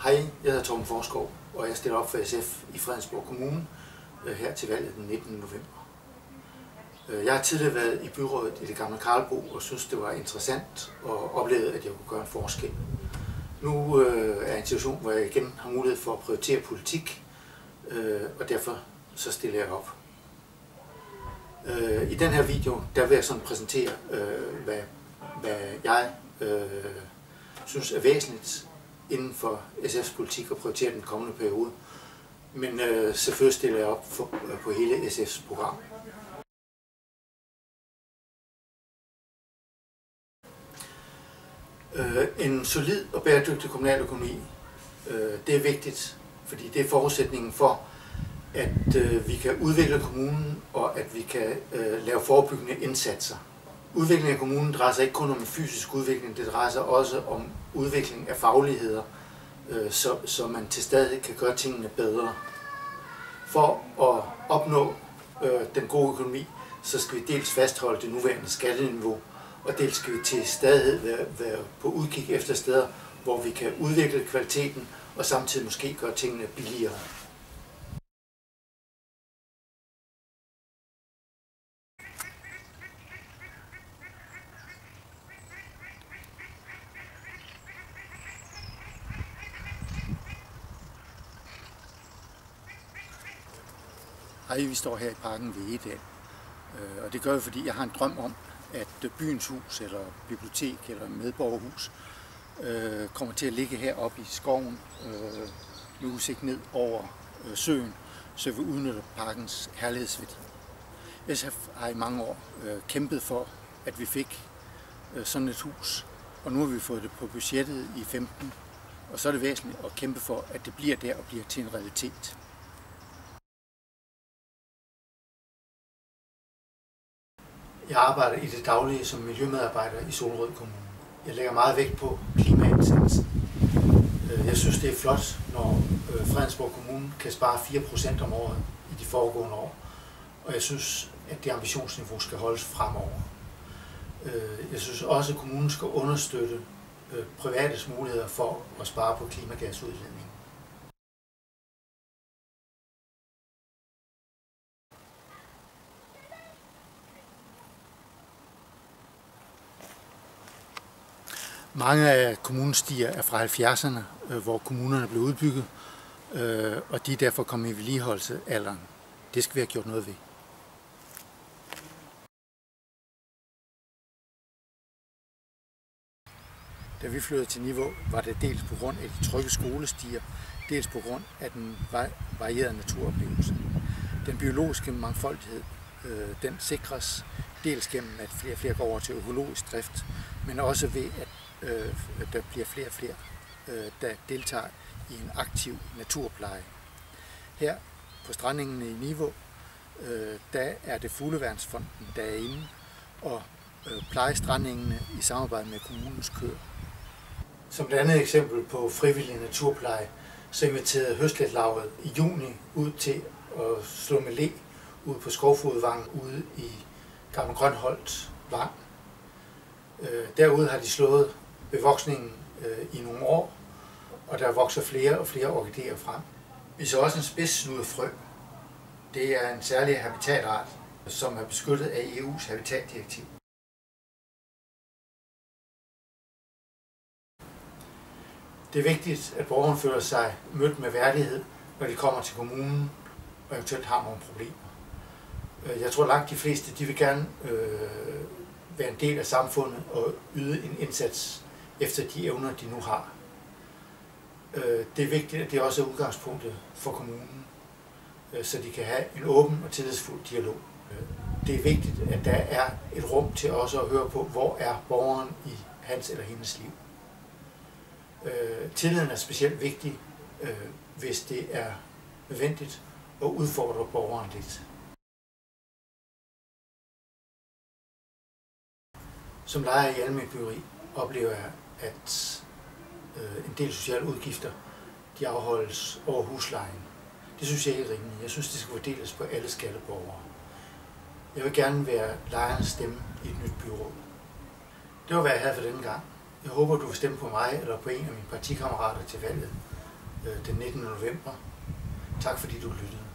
Hej, jeg hedder Torben Forskov, og jeg stiller op for SF i Fredensborg Kommune her til valget den 19. november. Jeg har tidligere været i byrådet i det gamle Karlbo og synes, det var interessant og oplevede, at jeg kunne gøre en forskel. Nu er jeg en situation, hvor jeg igen har mulighed for at prioritere politik, og derfor så stiller jeg op. I den her video, der vil jeg sådan præsentere, hvad jeg synes er væsentligt inden for SF's politik og prioritere den kommende periode. Men selvfølgelig stiller jeg op på hele SF's program. En solid og bæredygtig kommunaløkonomi, det er vigtigt, fordi det er forudsætningen for, at vi kan udvikle kommunen og at vi kan lave forebyggende indsatser. Udviklingen af kommunen drejer sig ikke kun om en fysisk udvikling, det drejer sig også om udvikling af fagligheder, så man til stadig kan gøre tingene bedre. For at opnå den gode økonomi, så skal vi dels fastholde det nuværende skatteniveau, og dels skal vi til stadighed være på udkig efter steder, hvor vi kan udvikle kvaliteten og samtidig måske gøre tingene billigere. Hej, vi står her i parken ved Egedal, og det gør vi, fordi jeg har en drøm om, at byens hus, eller bibliotek, eller medborgerhus kommer til at ligge heroppe i skoven med udsigt ned over søen, så vi udnytter parkens herlighedsværdi. SF har i mange år kæmpet for, at vi fik sådan et hus, og nu har vi fået det på budgettet i 15, og så er det væsentligt at kæmpe for, at det bliver der og bliver til en realitet. Jeg arbejder i det daglige som miljømedarbejder i Solrød Kommune. Jeg lægger meget vægt på klimaindsatsen. Jeg synes, det er flot, når Fredensborg Kommune kan spare 4% om året i de foregående år. Og jeg synes, at det ambitionsniveau skal holdes fremover. Jeg synes også, at kommunen skal understøtte privates muligheder for at spare på klimagasudledning. Mange af kommunens stier er fra 70'erne, hvor kommunerne blev udbygget, og de er derfor kommet i vedligeholdelsesalderen. Det skal vi have gjort noget ved. Da vi flyttede til Niveau, var det dels på grund af de trygge skolestier, dels på grund af den varierede naturoplevelse. Den biologiske mangfoldighed, den sikres dels gennem, at flere og flere går over til økologisk drift, men også ved, at der bliver flere og flere, der deltager i en aktiv naturpleje. Her på strandingene i Niveau, der er det Fugleværnsfonden, der er inde og plejer strandingene i samarbejde med kommunens køer. Som et andet eksempel på frivillig naturpleje, så inviterede Høstletlaget i juni ud til at slå med le ude på Skovfodvangen ude i Gammel Grønholdt Vang. Derude har de slået bevoksningen i nogle år, og der vokser flere og flere orkideer frem. Vi så også en spidssnudet frø. Det er en særlig habitatart, som er beskyttet af EU's habitatdirektiv. Det er vigtigt, at borgerne føler sig mødt med værdighed, når de kommer til kommunen og eventuelt har nogle problemer. Jeg tror langt de fleste, de vil gerne være en del af samfundet og yde en indsats efter de evner, de nu har. Det er vigtigt, at det også er udgangspunktet for kommunen, så de kan have en åben og tillidsfuld dialog. Det er vigtigt, at der er et rum til også at høre på, hvor er borgeren i hans eller hendes liv. Tilliden er specielt vigtig, hvis det er nødvendigt at udfordre borgeren lidt. Som lejer i alment byggeri oplever jeg, at en del sociale udgifter de afholdes over huslejen. Det synes jeg ikke er rimeligt. Jeg synes, det skal fordeles på alle skatteborgere. Jeg vil gerne være lejernes stemme i et nyt byråd. Det var, hvad jeg havde for denne gang. Jeg håber, du vil stemme på mig eller på en af mine partikammerater til valget. den 19. november. Tak fordi du lyttede.